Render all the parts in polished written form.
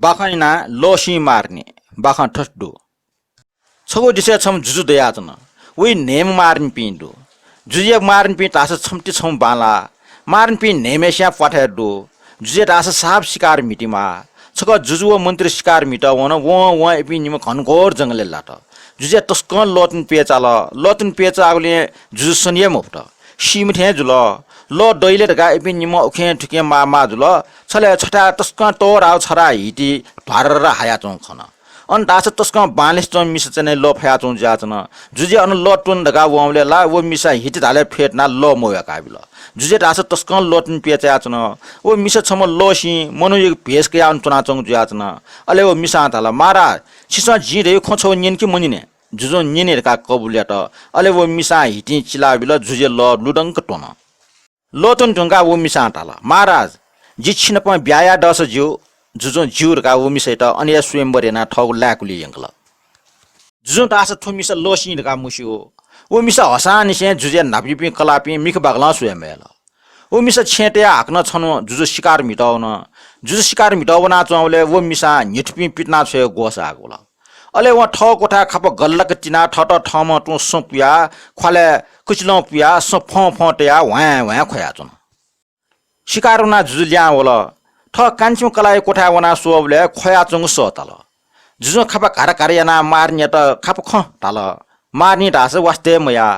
बाखैना lossy मार्ने बाखा ठस्डो छगो दिसे छम जुजु दयाजन वे नेम मार्न पिंडो जुजे मार्न पि तास छमटी छम बाला मार्न पि नेमेस्या पठाडो जुजे तास साफ शिकार मिटिमा छग जुजुव मन्त्री शिकार मिटा वन व एपि निम घनघोर जंगले लाट जुजे तस्कन लतन पेचाल लतन पेचा आगले जुजु सनिए मुफ्त सिमथे जुल ल दैले ढका एपि निम उखे ठुके मा जुल छले छटा तस्कन तोर आउ छरा हिटी भार हाया चौ खन अन दास तस्कन बालिस चौ मिस चने ल फया चौ जाचन जुजे अन ल टुन ढका वले ला वो मिसा हिटी धाले फेट ना ल मोया काबिल जुजे दास तस्कन लटन पेचा चन वो मिस छम लसी मनो एक भेस के आन चुना चौ जाचन अले वो मिसा थाला मारा छिसा जी रे खछो निन कि मनिने जुजो निने का कबुलेट अले वो मिसा हिटी चिला बिल जुजे ल लुडंक टोन लोटन टुंगा वो मिसा थाला महाराज जी छिन प ब्याया दस ज्यू जुजो ज्यूर का वो मिसे त अनिया स्वयंवरेना ठगु लाकुली यंगल जुजो दास थु मिस लसी का मुसियो वो मिसा हसानी से जुजे नापिपि कलापि मिख बागला स्वयंमेल वो मिसा छेटे हाक्न छनु जुजो शिकार मिटाउन जुजो शिकार मिटाउना चौले वो मिसा निटपि पिटना छ गोसा गोला अले व ठ कोठा खप गल्लक चिना ठट ठम टु सोपिया खले कुचलो पिया सो फटया वा खया चन शिकारुना जुजुल्या होला ठ कान्छौ कलाय कोठा वना सोबले खया चंग सतल जुजो खप कार कार्याना मार्ने त खप ख ताल मार्ने दास वास्ते मया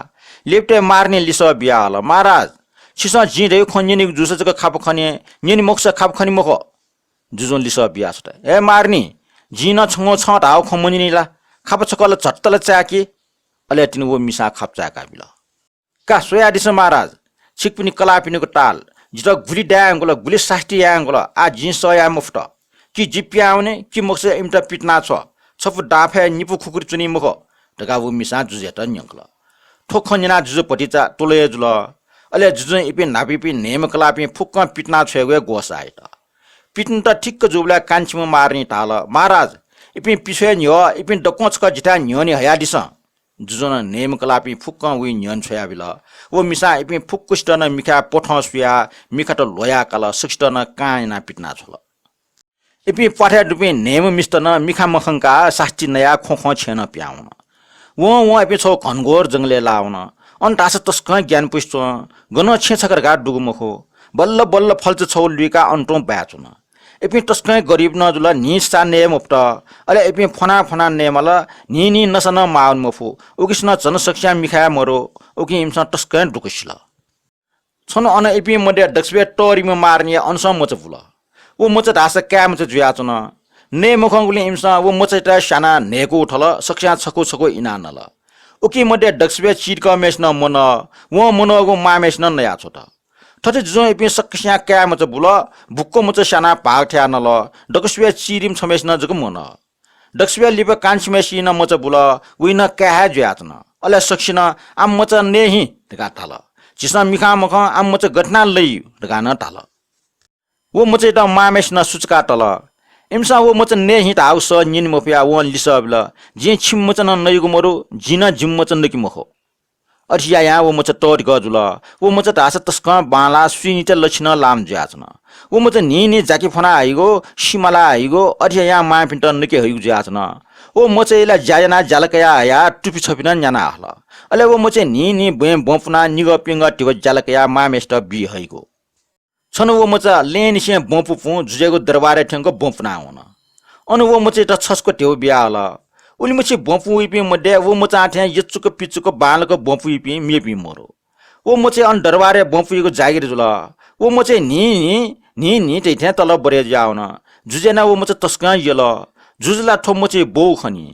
लेप्टे मार्ने लिस बियाल महाराज छिस जिरे खन्यनि जुस जक खप खने निनि मोक्ष खप खनि मख जुजो लिस बियास त ए मार्नी जिन छंगो छ धाउ खमनि ला खप छकल झट्टल चाकी अले तिन वो मिसा खप चाका बिल का सोया दिस महाराज छिकपिनि कलापिनिको टाल जित गुली ड्याङ्गोल गुली 60 याङ्गोल आ जिन सया मुफ्त कि जिप्याउने कि मोक्ष इमटा पिटना छ छपु डाफे निपु खुकुर चुनि मुख ढका वो मिसा जुजे त न्यंगल ठोखनिना जुजु पटिचा तोले जुल अले जुजु इपि नापिपि नेम कलापि फुक्क पिटना छेगवे गोसाइ त पिटन त ठिक्क जुबला कान्छिम मार्नी टाल महाराज इपि पिछे न्यो इपि डकोचक जिता न्योनी हया दिस जुजन नेम कलापि फुक्क उ न्यन छया बिल वो मिसा इपि फुक्कुष्ट न मिखा पोठसुया मिखा त लोया कल 60 न काइना पिटना छल इपि पठा दुपि नेम मिस्ट न मिखा मखंका सास्ति नया खोखो छेन प्याउन वो इपि छौ घनघोर जंगले लाउन अन तास तस्क ज्ञान पुष्ट गन छेछकर गा डुगमखो बल्ल बल्ल फल्च छौ लुका अन्टो ब्याचुन इपि तस्क गरीब न जुल निसा नेम उप्त अले इपि फना नेमल नि नसन माउन मफु उकिसन जनसक्षा मिखा मरो उकि इमस तस्क डुकसिल छन अन इपि मडे दक्षबे टोरिम मार्ने अनस मच फुल वो मच दास क्याम च जुयाचुन ने मुखंगुले इमस वो मचटा साना नेको उठल सक्ष्या छको इनानल उकि मडे दक्षबे चिरक मेस्न मन वो मनगो मामेस्न नया छोट थथे जो इपि सक्ष्या क्याम च बुल बुक्को मच साना भाग ठ्यानल दक्षबे चिरिम छमेस्न जक मन दक्षबे लिप कान्छमेसी न मच बुल विन क्याहा जुयाचन अले सक्सिन आम मच नेहि दगा थाल जिसना मिखा मख आम मच घटना लई दगा न थाल वो मच त मामेस न सुचका तल इमसा वो मच नेहि ताउ स निन मफिया वो लिसबल जे छिम मच न नयुग मरो जिना जिम मच नकि मखो अठिया या वो मच टोट गजुल वो मच तास तस्क बाला सुनित लक्षण लाम ज्याचन वो मच नि जाकी फना आइगो सिमला आइगो अठिया या मा पिन्ट नके हइगु ज्याचन वो मच इला जाजना जालकया या टुपी छपिन न्याना हल अले वो मच नि बे बफना निग पिंग टिगो जालकया मा मेस्ट बि हइगो छन वो मच लेन से बपु पु जुजेको दरबारे ठंगको बपना हुन अनु वो मच त छसको टेउ बिया हल उली मच बपु इपि मडे वो मच आठ्या यचुको पिचुको बालको बपु इपि मेपि मरो वो मच अन दरबारे बपुको जागिर जुल वो मच नि त्यथे तल बरे जाउन जुजेना वो मच तस्का यल जुजुला ठो मच बौ खनी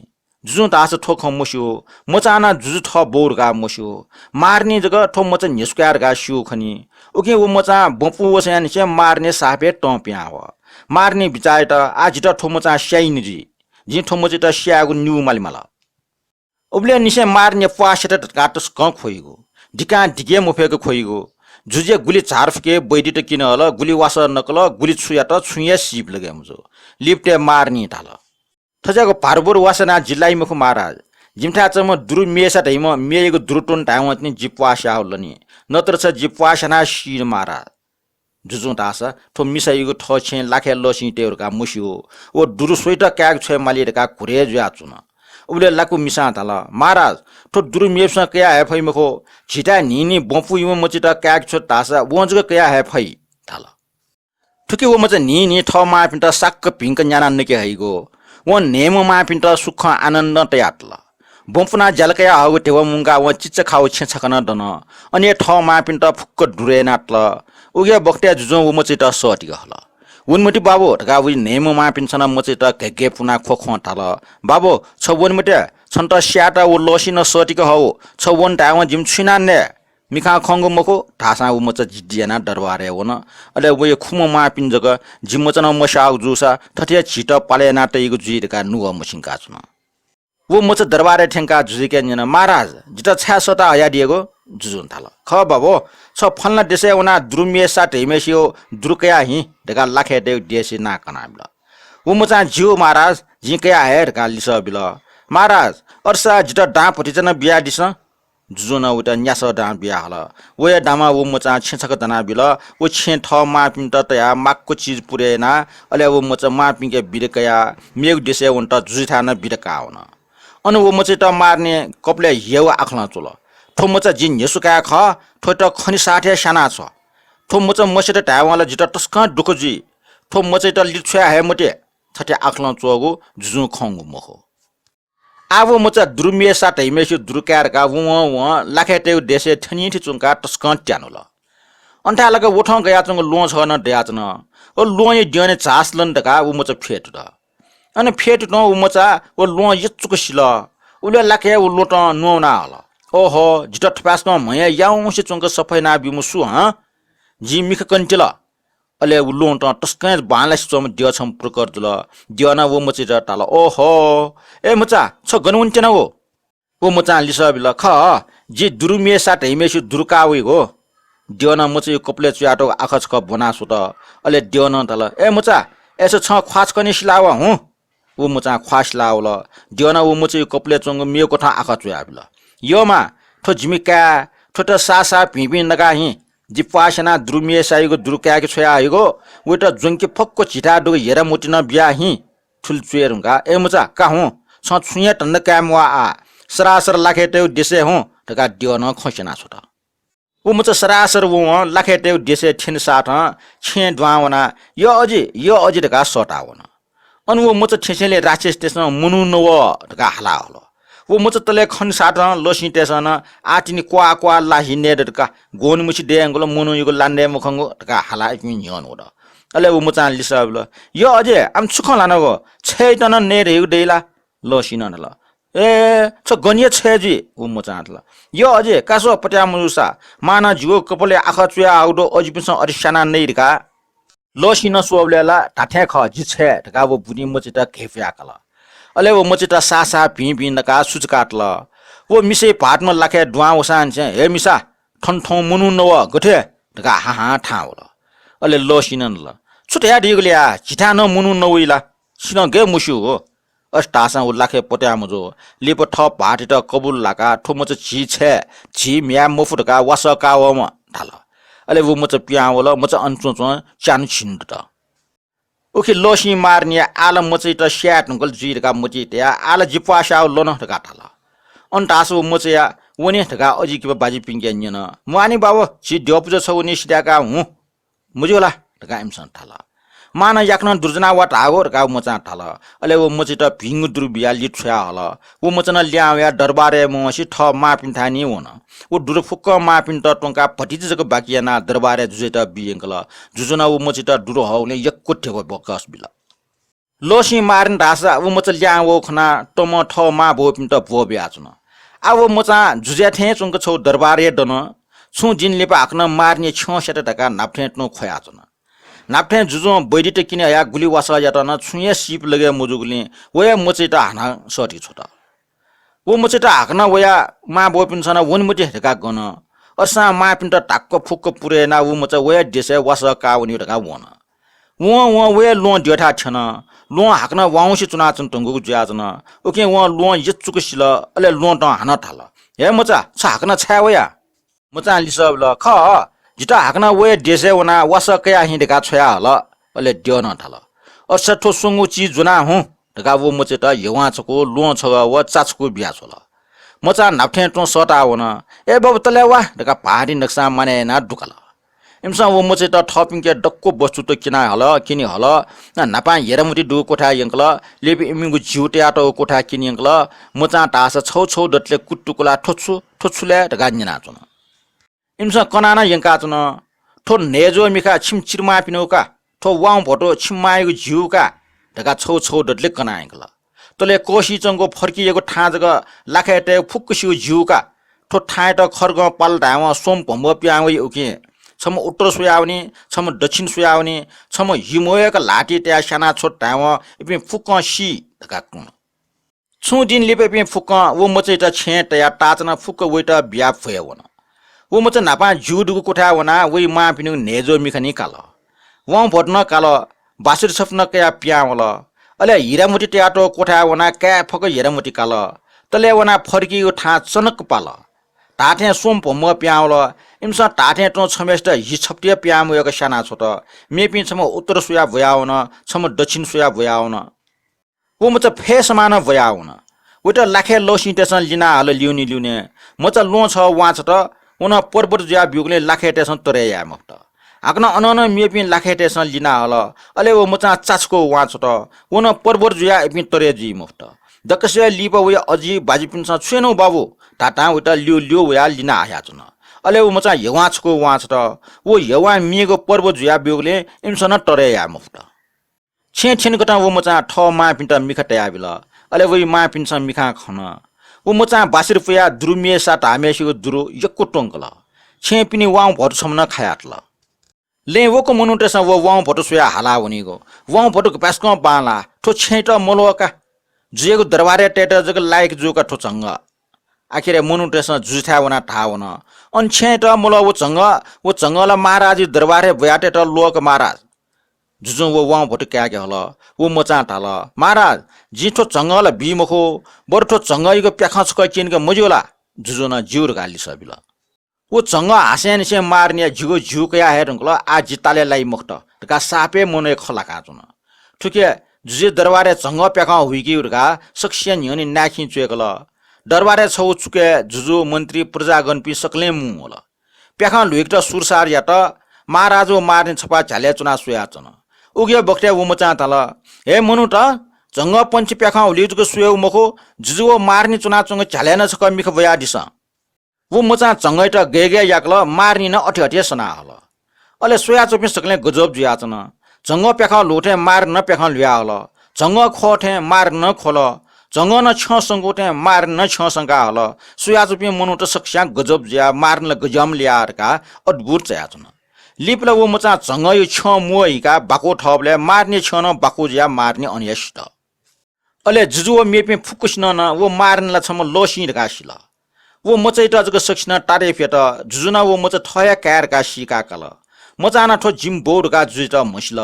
जुजु तास ठो खमस्यो मचाना जुजु ठ बोरगा मस्यो मार्ने जग ठो मच निस्क्यार गा स्यु खनी ओके वो मचा बपु वसन से मार्ने सापे टप्या हो मार्ने बिचाय त आज त ठो मचा स्याइन जी ठो मच त स्यागु न्यू मालिमाला ओबले निसे मार्ने पासट काटस क खोइगो डिका डिगे मुफेको खोइगो जुजे गुली झारफके बैडी त किन हल गुली वास नकल गुली छुया त छुया सिप लगे मुजो लिप्टे मार्नी ताल थजाको पारबुर वासना जिल्लाई मुख महाराज जिमठा चम दुरु मेसा ढैम मेयको दुरुटोन ढाउतनी जिप्वासा होलनी नत्र छ जिप्वासना शिर महाराज जुजु दासा ठो मिसाइको ठ छे लाखे लसी टेरका मुसियो ओ दुरु सोइटा क्याग छ मालिरका घुरे ज्या चुन उले लाकु मिसा थाल महाराज ठो दुरु मेप्स कया है फै मखो छिटा निनी बपु इम मचिटा क्याग छ दासा वंजग कया है फै थाल ठुके वो मच नि ठ मा पिन्टा साक्क पिंक न्याना नके हैगो व नेम मा पिन्टा सुख आनन्द तयातल बम्फुना जलकया हाउ टेव मुंगा व चिच्च खाउ छ छकन दन अनि ठ मा पिन्टा फुक्क दुरे नाटल उगे बक्ट्या जुजो व मचिटा सटी हल उनमटी बाबु ढका उ नेम मा पिन्छन मचिटा घेगे पुना खोखो थाल बाबु छ वनमटे छन्त स्याटा उ लसिन सटिक हौ छ वन टाव जिम छुना ने मिखा खंगो मको ठासा उ मच जिडियाना दरबारे वन अले वे खुम मा पिन्जक जिमचन मसाउ जुसा थथिया छिट पाले नाटैगु जुइरका नुव मसिंका छुन वो मच दरबारे ठेंका जुजिके निन महाराज जिता छ्या सता हया दिएको जुजुन थाल ख बाबु छ फल्ना देशे उना द्रुमिए साट हिमेसियो द्रुकया हि ढका लाखे दे देशे ना कनाबिल वो मचा जिउ महाराज जिकया हेर का लिस बिल महाराज अर्सा जिता डा पटिचन बिया दिस जुजुन उता न्यास डा बिया हल वो डामा वो मचा छेछक तना बिल वो छे ठ मा पिन्ट तया माकको चीज पुरेना अले वो मचा मा पिंके बिरकया मेग देशे उन्ट जुजिथा न बिरका हुन अनि वो मचेटा मार्ने कपले हेउ आखला चोल थो मचा जिन यसुका ख थोट खनि साठे साना छ थो मचा मसेटा टावाला जिटा टस्का दुखजी थो मचेटा लिछ्या हे मटे थटे आखला चोगु जुजु खंगु मखो आबो मचा द्रुमिए साट हिमेसु द्रुकार का व लाखेटे देशे थनि थि चुंका टस्का ट्यानुल अन्ठालका उठौ गया चंग लो छ न दयाचन ओ लोय दिने चासलन दका उ मचा फेट द अनि फेट न उ मचा ओ लो यचुक सिल उले लाखे उ लोट नोना हल ओहो जिटा थपासक मया याउसे चंग सफै ना बिमुसु ह जि मिख कन्टिल अले उ लोट टस्कै बालास चम दिय छम प्रकर दुल दियना उ मचे टाल ओहो ए मचा छ गनुन्ते न ओ मचा लिस बिल ख जि दुरुमिए साट हिमेसु दुरुकावे गो दियना मचे कपले च्याटो आखच क बनासु त अले दियना तल ए मचा एसो छ ख्वाच कनि सिलाव हु उ मचा ख्वास लाउल दियना उ मचे कपले चंग मियो कथा आखा च्याबिल योमा थो जिमिका थोट सासा पिपि नगा हि जिपासना द्रुमिए साइगो दुरुका के छया आइगो उटा जंके फक्को छिटा दु हेरा मोटिन बिया हि ठुल चुएरुगा ए मचा का हु छ छुया टन्न कामवा आ सरासर लाखेटे देशे हु तका दियना खसेना छोटा उ मचा सरासर वो लाखेटे देशे छिन साथ छे द्वावना यो अझि तका सटावना अनि वो मच छेछेले राक्षस स्टेसन मुनु नव ढका हला हलो वो मच तले खन साट लसी स्टेसन आटिनी क्वा क्वा लाहि नेडका गोन मुछि देंगलो मुनु युगो लान्डे मुखंगो ढका हला इकि न्यन वड अले वो मचा लिसाबल यो अझे आम सुख लानको छैटन नेड हेउ देला लसी ननल ए छ गनिय छेजी वो मचा ल यो अझे कासो पट्या मुसा माना जिगो कपले आखा चुया आउडो अजिपिस अरिसाना नेडका लसी न सोबलेला ठाठ्या ख जिछे ढका वो बुनी मचिटा घेफ्या कला अले वो मचिटा सासा पि नका सुच काटल वो मिसे भाटमा लाखे दुवा वसान छे हे मिसा ठनठौ मुनु नव गथे ढका हा ठाउल अले लसी न ल छुट्या दिगल्या जिठा न मुनु नवइला सिन गे मुसु हो अस्टासा उ लाखे पट्या मजो लिप ठ भाटिट कबुल लाका ठो मच छिछे छि म्या मफुटका वासका वम ढाल अले वो मच प्यावल मच अनचोच चान छिन्द ओके लसी मार्ने आल मचैट स्याट नगल जुइरका मचिट्या आल जिपासा लन ढका ठाल अन्टासो मचया वने ढका अजि के बाजी पिंग्या न्यन मानी बाबु छि ड्यपुज छ वने सिडाका हु मुजोला ढका इमसन ठाल माना याक्न दुर्जना वाट आगो ढका मचा ठाल अले वो मचिट भिंग दुर्बिया लिछ्या हल वो मचन ल्याया दरबारे मसी ठ मा पिन्थानी वन वो दुर फुक्क मा पिन्ट टंका पटिजको बाकियाना दरबारे जुजेटा बियंकल जुजना वो मचिट दुर हौले यक्को ठेको बकस बिल लोसी मार्न ढासा वो मच ल्या वो खना टम ठ मा भो पिन्ट भो ब्याचन आ वो मचा जुजे थे चंक छौ दरबारे दन छु जिनले पा आक्न मार्ने छ सेट ढका नाप्ठेट्नो खयाचन नाप्ठे जुजो बैडिटे किने या गुली वासा यात न छुये सिप लगे मुजुगले वया मचेटा हाना सटी छोटा वो मचेटा हाकना वया मा बोपिन छन वन मटे ढका गन असा मा पिन्ट टाक्क फुक्क पुरे ना वो मचा वया देशे वासा का वनि ढका वन वो वया लो डेठा छन लो हाकना वाउसी चुना चन टंगु ज्याजन ओके वो लो यचुक सिल अले लो ट हाना थाल हे मचा छ हाकना छा वया मचा लिसब ल ख जिता हाकना वे देशे वना वस कया हिँडेका छोया हल अले देउन थाल असठो सुंगु ची जुना हुँ ढका वो मचे त यवा छको लुँ छ व चाचको बिया छोल मचा नाप्ठे टो सटा वन ए बब तले वा ढका पहाडी नक्सा माने ना दुकल इमसा वो मचे त थपिङ के डक्को वस्तु त किना हल किनि हल नापा हेरमुटी दु कोठा यंकल लेबि इमिगु जिउटे आटो कोठा किनि यंकल मचा टास छौ छौ डटले कुट्टुकुला ठोछुले ढका निना चुन इमसा कनाना यंका चुन ठो नेजो मिखा छिम चिरमा पिनौका ठो वाउ भटो छिमाएको जिउका ढका छौ छौ डटले कना यंकल तले कोशी चंगो फर्किएको ठाजग लाखेटे फुक्कसिउ जिउका ठो ठाएट खर्ग पाल धाव सोम भम्ब प्याउ उके छम उत्तर सुयाउने छम दक्षिण सुयाउने छम हिमोयका लाठी त्या साना छोट धाव इपि फुक्क सी ढका कुन छु दिन लिपे फुक्क वो मचे त छे त्या टाचना फुक्क वेटा बिया फयवन वो मचे नापा जुडुको कोठा वना वइ मा पिनु नेजो मिखनी काल वाउ भट्न काल बासुर सपन कया प्यावल अले हिरामुटी ट्याटो कोठा वना क्या फक हिरामुटी काल तले वना फर्कियो ठा चनक पाल टाठे सोम भम्म प्यावल इमसा टाठे टो छमेस्ट हि छप्टिया प्यामुयक साना छोट मेपि छम उत्तर सुया भयाउन छम दक्षिण सुया भयाउन वो मच फे समान भयाउन उटा लाखे लोसी टेसन लिना हल ल्युने मच लो छ वा छ त उन पर्वत ज्या बिउले लाखे टेसन तरे या मक्त आकना अनन मेपि लाखे टेसन लिना हल अले वो मचा चाचको वा छ त उन पर्वत ज्या एपि तरे जी मक्त दकसे लिप वे अजी बाजिपिन छ छेनो बाबु टाटा उटा ल्यु वया लिना आया छन अले वो मचा यवाछको वा छ त वो यवा मिएको पर्वत ज्या बिउले इमसन तरे या मक्त छेन गटा वो मचा ठ मा पिन्टा मिखटया बिल अले वइ मा पिन्छ मिखा खन वो मचा 22 रुपैयाँ द्रुमिए सात हामेसिको दुरु यक्को टोंकल छे पिनि वाउ भट छमन खायाटल ले वको मनुटेस वो वाउ भट सुया हाला वनिगो वाउ भट पासको बाला ठो छेट मलोका जुएको दरबारे टेटर जग लायक जुका ठो चंग आखिर मनुटेस जुठा वना ठावन अन छेट मलो वो चंगला महाराज दरबारे बयाटे त लोक महाराज जुजु वो वाउ भट क्या के हल वो मचा ठाल महाराज जिठो चंगला बिमखो बरठो चंगइको प्याखछको किनके मजुला जुजु न जिउर गाली सबिल वो चंग हासेन से मार्ने जिगो जिउकया हेरंगल आ जिताले लाई मुक्त का सापे मने खला काजुन ठुके जुजे दरबारे चंग प्याखा हुइकी उरगा सक्सियन यनि नाखि चुएकल दरबारे छौ चुके जुजु मन्त्री प्रजागण पि सकले मुल प्याखा लुइक त सुरसार या त महाराजो मार्ने छपा झाले चुना सुया चन उगे बक्टे वो मचा तल हे मनु त चंग पंच प्याखा उलिजुको सुयो मखो जुजु मार्ने चुना चंग झाले न छक मिख बया दिस वो मचा चंगै त गेगे याकल मार्नी न अठे सना हल अले सोया चोपि सकले गजब जुया चन चंग प्याखा लोठे मार न प्याखा लिया हल चंग खोठे मार न खोल चंग न छ संगोटे मार न छ संगा हल सोया चोपि मनु त सक्स्या गजब जुया मार्न गजम लियारका अद्भुत चया चन लिपले वो मचा चंग यो छ मुइका बाको ठबले मार्ने छ न बाको ज्या मार्ने अनियष्ट अले जुजु मेपि फुकुस न वो मार्नला छम लोसी गासिल वो मचै त जग सक्सिना टारे फेट जुजुना वो मच थया कार का सिका कल मचाना ठो जिम बोर्ड का जुज त मसिल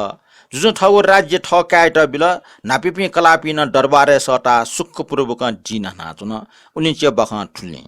जुजु ठगो राज्य ठ काट बिल नापिपि कलापि न दरबारे सटा सुख पूर्वक जिन नाचुन उनी चे बख ठुले